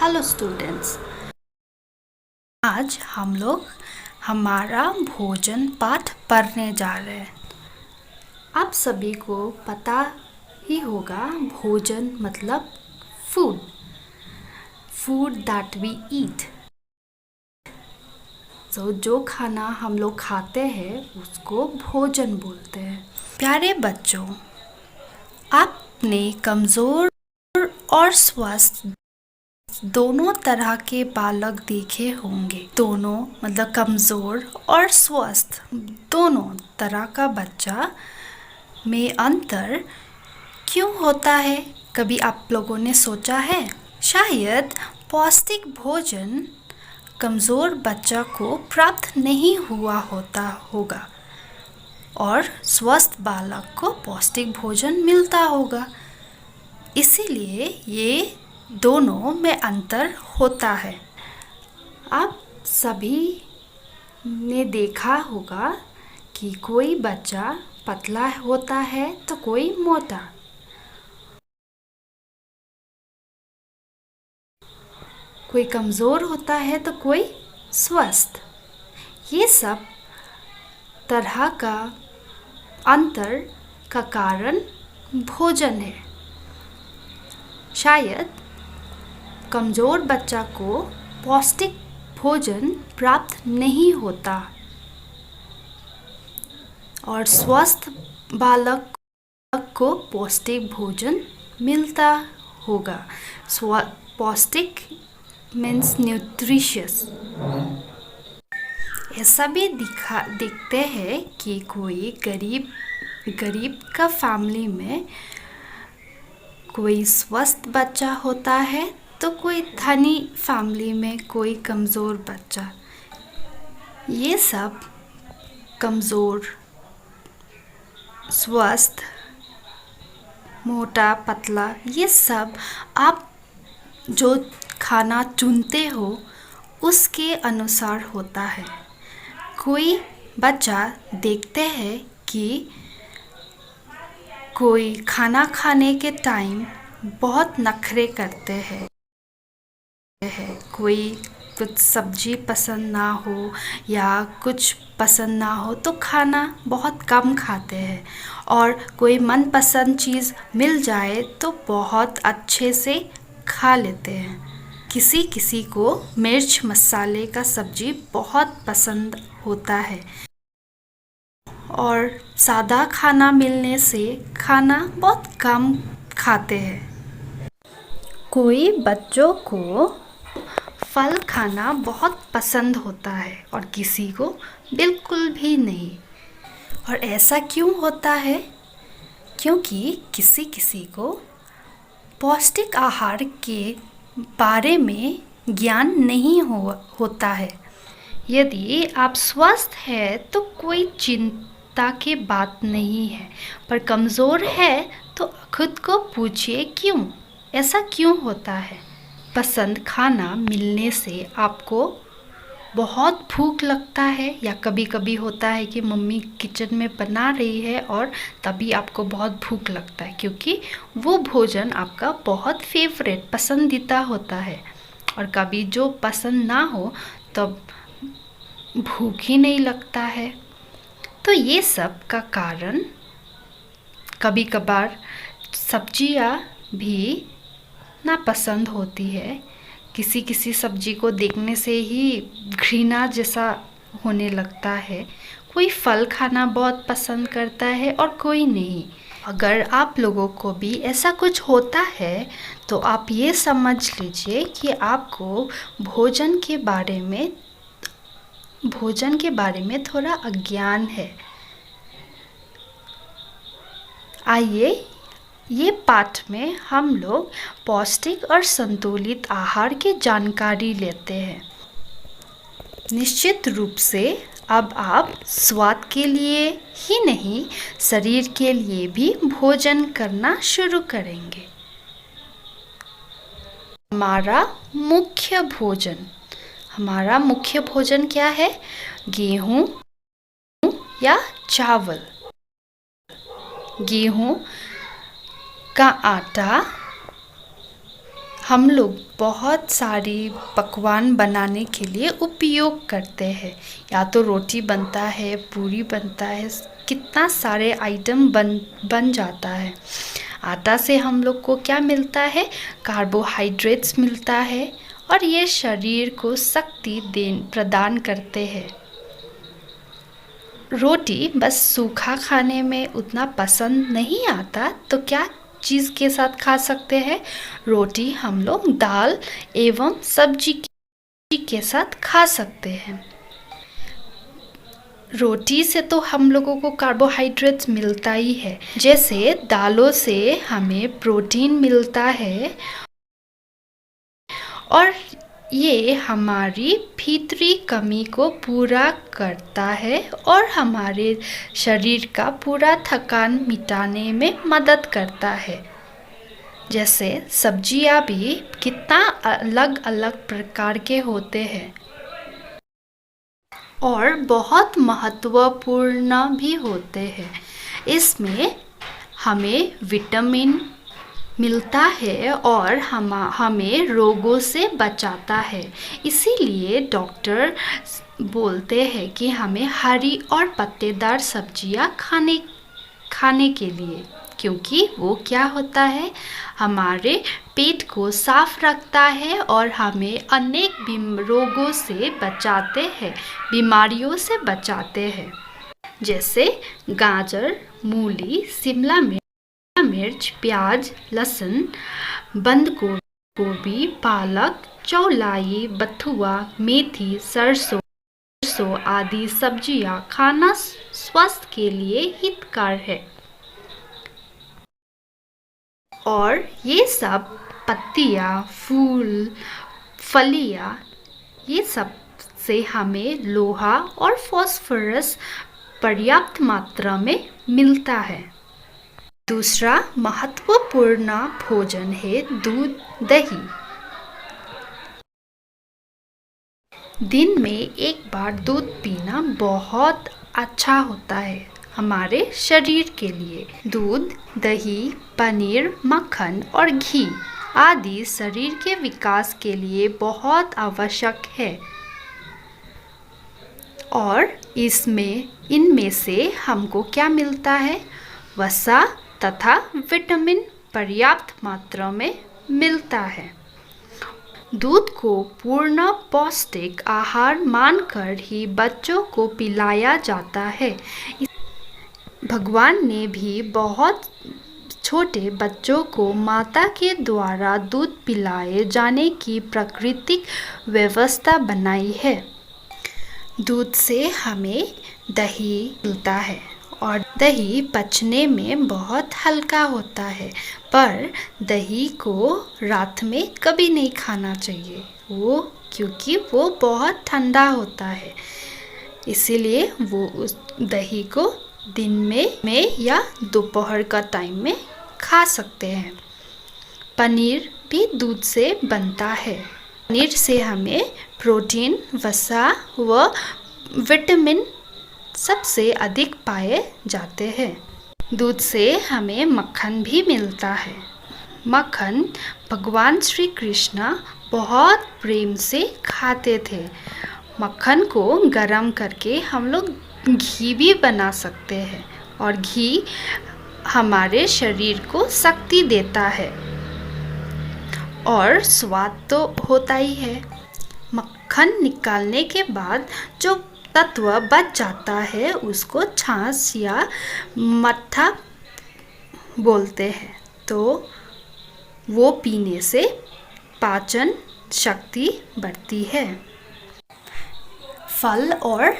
Hello students, आज हम लोग हमारा भोजन पाठ पढ़ने जा रहे हैं। आप सभी को पता ही होगा भोजन मतलब food, food that we eat. तो जो खाना हम लोग खाते हैं उसको भोजन बोलते हैं। प्यारे बच्चों, आपने कमज़ोर और स्वस्थ दोनों तरह के बालक देखे होंगे। दोनों मतलब कमज़ोर और स्वस्थ दोनों तरह का बच्चा में अंतर क्यों होता है? कभी आप लोगों ने सोचा है? शायद पौष्टिक भोजन कमज़ोर बच्चा को प्राप्त नहीं हुआ होगा और स्वस्थ बालक को पौष्टिक भोजन मिलता होगा। इसीलिए ये दोनों में अंतर होता है। आप सभी ने देखा होगा कि कोई बच्चा पतला होता है तो कोई मोटा, कोई कमज़ोर होता है तो कोई स्वस्थ। ये सब तरह का अंतर का कारण भोजन है। शायद कमज़ोर बच्चा को पौष्टिक भोजन प्राप्त नहीं होता और स्वस्थ बालक को पौष्टिक भोजन मिलता होगा। पौष्टिक मीन्स न्यूट्रिशियस। ऐसा भी दिखते हैं कि कोई गरीब का फैमिली में कोई स्वस्थ बच्चा होता है तो कोई धनी फैमिली में कोई कमज़ोर बच्चा। ये सब कमज़ोर, स्वस्थ, मोटा, पतला, ये सब आप जो खाना चुनते हो उसके अनुसार होता है। कोई बच्चा देखते हैं कि कोई खाना खाने के टाइम बहुत नखरे करते हैं। कोई कुछ सब्जी पसंद ना हो या कुछ पसंद ना हो तो खाना बहुत कम खाते हैं, और कोई मनपसंद चीज़ मिल जाए तो बहुत अच्छे से खा लेते हैं। किसी किसी को मिर्च मसाले का सब्जी बहुत पसंद होता है और सादा खाना मिलने से खाना बहुत कम खाते हैं। कोई बच्चों को फल खाना बहुत पसंद होता है और किसी को बिल्कुल भी नहीं। और ऐसा क्यों होता है? क्योंकि किसी किसी को पौष्टिक आहार के बारे में ज्ञान नहीं होता है। यदि आप स्वस्थ हैं तो कोई चिंता की बात नहीं है, पर कमज़ोर है तो खुद को पूछिए क्यों, ऐसा क्यों होता है? पसंद खाना मिलने से आपको बहुत भूख लगता है, या कभी कभी होता है कि मम्मी किचन में बना रही है और तभी आपको बहुत भूख लगता है क्योंकि वो भोजन आपका बहुत फेवरेट पसंदीदा होता है। और कभी जो पसंद ना हो तब भूख ही नहीं लगता है। तो ये सब का कारण कभी कभार सब्जियां भी नापसंद होती है। किसी किसी सब्जी को देखने से ही घृणा जैसा होने लगता है। कोई फल खाना बहुत पसंद करता है और कोई नहीं। अगर आप लोगों को भी ऐसा कुछ होता है तो आप ये समझ लीजिए कि आपको भोजन के बारे में थोड़ा अज्ञान है। आइए ये पाठ में हम लोग पौष्टिक और संतुलित आहार की जानकारी लेते हैं। निश्चित रूप से अब आप स्वाद के लिए ही नहीं, शरीर के लिए भी भोजन करना शुरू करेंगे। हमारा मुख्य भोजन क्या है? गेहूँ या चावल। गेहूँ का आटा हम लोग बहुत सारी पकवान बनाने के लिए उपयोग करते हैं। या तो रोटी बनता है, पूरी बनता है, कितना सारे आइटम बन जाता है। आटा से हम लोग को क्या मिलता है? कार्बोहाइड्रेट्स मिलता है और ये शरीर को शक्ति प्रदान करते हैं। रोटी बस सूखा खाने में उतना पसंद नहीं आता, तो क्या चीज़ के साथ खा सकते हैं? रोटी हम लोग दाल एवं सब्जी के साथ खा सकते हैं। रोटी से तो हम लोगों को कार्बोहाइड्रेट्स मिलता ही है, जैसे दालों से हमें प्रोटीन मिलता है और ये हमारी भीतरी कमी को पूरा करता है और हमारे शरीर का पूरा थकान मिटाने में मदद करता है। जैसे सब्जियां भी कितना अलग अलग प्रकार के होते हैं और बहुत महत्वपूर्ण भी होते हैं। इसमें हमें विटामिन मिलता है और हमें रोगों से बचाता है। इसीलिए डॉक्टर बोलते हैं कि हमें हरी और पत्तेदार सब्जियां खाने के लिए, क्योंकि वो क्या होता है, हमारे पेट को साफ रखता है और हमें अनेक रोगों से बचाते हैं, बीमारियों से बचाते हैं। जैसे गाजर, मूली, शिमला मिर्च, प्याज, लहसुन, बंद गोभी, पालक, चौलाई, बथुआ, मेथी, सरसों आदि सब्जियां खाना स्वास्थ्य के लिए हितकर है। और ये सब पत्तियां, फूल, फलियां, ये सब से हमें लोहा और फास्फोरस पर्याप्त मात्रा में मिलता है। दूसरा महत्वपूर्ण भोजन है दूध, दही। दिन में एक बार दूध पीना बहुत अच्छा होता है हमारे शरीर के लिए। दूध, दही, पनीर, मक्खन और घी आदि शरीर के विकास के लिए बहुत आवश्यक है और इनमें से हमको क्या मिलता है? वसा तथा विटामिन पर्याप्त मात्रा में मिलता है। दूध को पूर्ण पौष्टिक आहार मानकर ही बच्चों को पिलाया जाता है। भगवान ने भी बहुत छोटे बच्चों को माता के द्वारा दूध पिलाए जाने की प्राकृतिक व्यवस्था बनाई है। दूध से हमें दही मिलता है और दही पचने में बहुत हल्का होता है, पर दही को रात में कभी नहीं खाना चाहिए, क्योंकि वो बहुत ठंडा होता है। इसीलिए वो उस दही को दिन में या दोपहर का टाइम में खा सकते हैं। पनीर भी दूध से बनता है। पनीर से हमें प्रोटीन, वसा व विटामिन सबसे अधिक पाए जाते हैं। दूध से हमें मक्खन भी मिलता है। मक्खन भगवान श्री कृष्ण बहुत प्रेम से खाते थे। मक्खन को गरम करके हम लोग घी भी बना सकते हैं और घी हमारे शरीर को शक्ति देता है और स्वाद तो होता ही है। मक्खन निकालने के बाद जो तत्व बच जाता है उसको छाछ या मट्ठा बोलते हैं, तो वो पीने से पाचन शक्ति बढ़ती है। फल और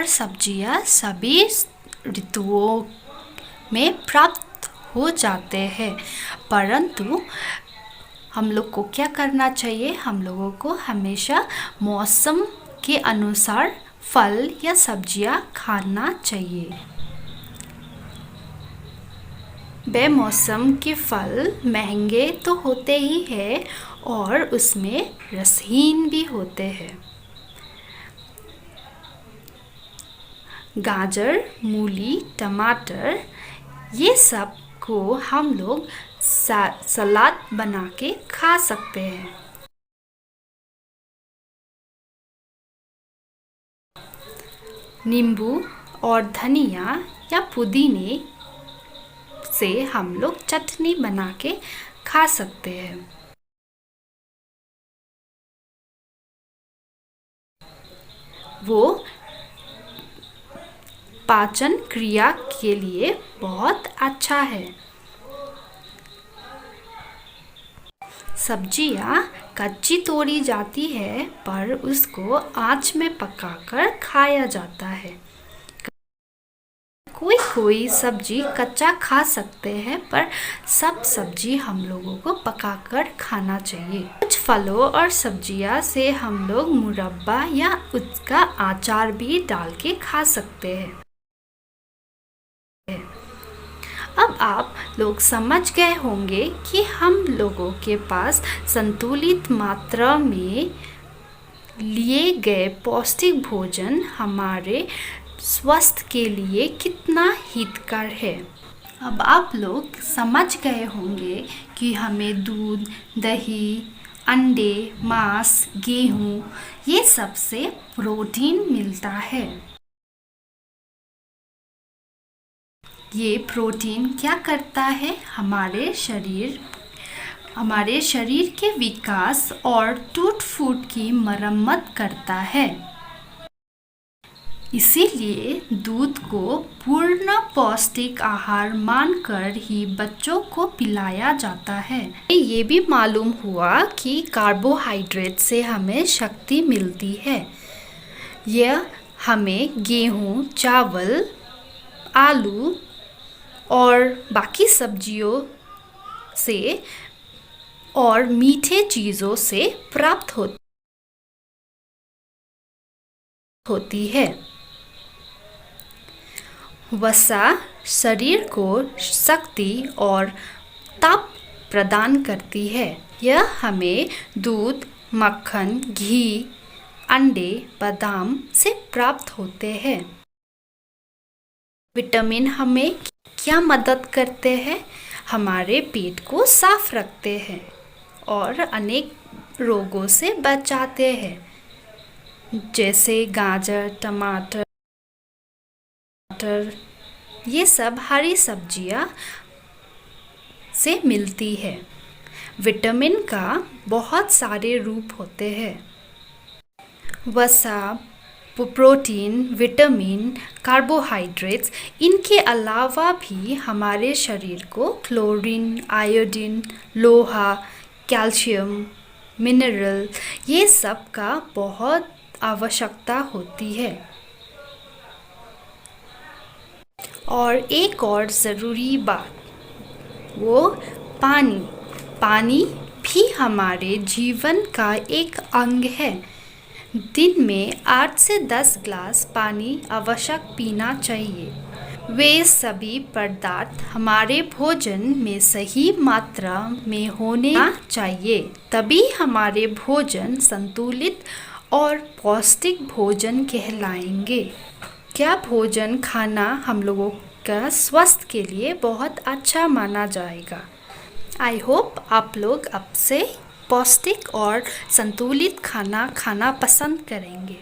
सब्जियां सभी ऋतुओं में प्राप्त हो जाते हैं, परंतु हम लोग को क्या करना चाहिए? हम लोगों को हमेशा मौसम के अनुसार फल या सब्जियां खाना चाहिए। बेमौसम के फल महंगे तो होते ही हैं और उसमें रसहीन भी होते हैं। गाजर, मूली, टमाटर ये सब को हम लोग सलाद बना के खा सकते हैं। नींबू और धनिया या पुदीने से हम लोग चटनी बना के खा सकते हैं। वो पाचन क्रिया के लिए बहुत अच्छा है। सब्जियां कच्ची तोड़ी जाती है पर उसको आंच में पकाकर खाया जाता है। कोई सब्जी कच्चा खा सकते हैं पर सब सब्जी हम लोगों को पकाकर खाना चाहिए। कुछ फलों और सब्जियां से हम लोग मुरब्बा या उसका अचार भी डाल के खा सकते हैं। अब आप लोग समझ गए होंगे कि हम लोगों के पास संतुलित मात्रा में लिए गए पौष्टिक भोजन हमारे स्वास्थ्य के लिए कितना हितकर है। अब आप लोग समझ गए होंगे कि हमें दूध, दही, अंडे, मांस, गेहूँ ये सब से प्रोटीन मिलता है। ये प्रोटीन क्या करता है? हमारे शरीर के विकास और टूट फूट की मरम्मत करता है। इसीलिए दूध को पूर्ण पौष्टिक आहार मानकर ही बच्चों को पिलाया जाता है। ये भी मालूम हुआ कि कार्बोहाइड्रेट से हमें शक्ति मिलती है। यह हमें गेहूँ, चावल, आलू और बाकी सब्जियों से और मीठे चीज़ों से प्राप्त होती है। वसा शरीर को शक्ति और ताप प्रदान करती है। यह हमें दूध, मक्खन, घी, अंडे, बादाम से प्राप्त होते हैं। विटामिन हमें क्या मदद करते हैं? हमारे पेट को साफ रखते हैं और अनेक रोगों से बचाते हैं, जैसे गाजर, टमाटर, ये सब हरी सब्जियां से मिलती है। विटामिन का बहुत सारे रूप होते हैं। वसा, प्रोटीन, विटामिन, कार्बोहाइड्रेट्स, इनके अलावा भी हमारे शरीर को क्लोरीन, आयोडीन, लोहा, कैल्शियम, मिनरल ये सब का बहुत आवश्यकता होती है। और एक और ज़रूरी बात, वो पानी भी हमारे जीवन का एक अंग है। दिन में 8 से 10 ग्लास पानी आवश्यक पीना चाहिए। वे सभी पदार्थ हमारे भोजन में सही मात्रा में होने चाहिए, तभी हमारे भोजन संतुलित और पौष्टिक भोजन कहलाएंगे। क्या भोजन खाना हम लोगों का स्वास्थ्य के लिए बहुत अच्छा माना जाएगा। आई होप आप लोग अब से पौष्टिक और संतुलित खाना खाना पसंद करेंगे।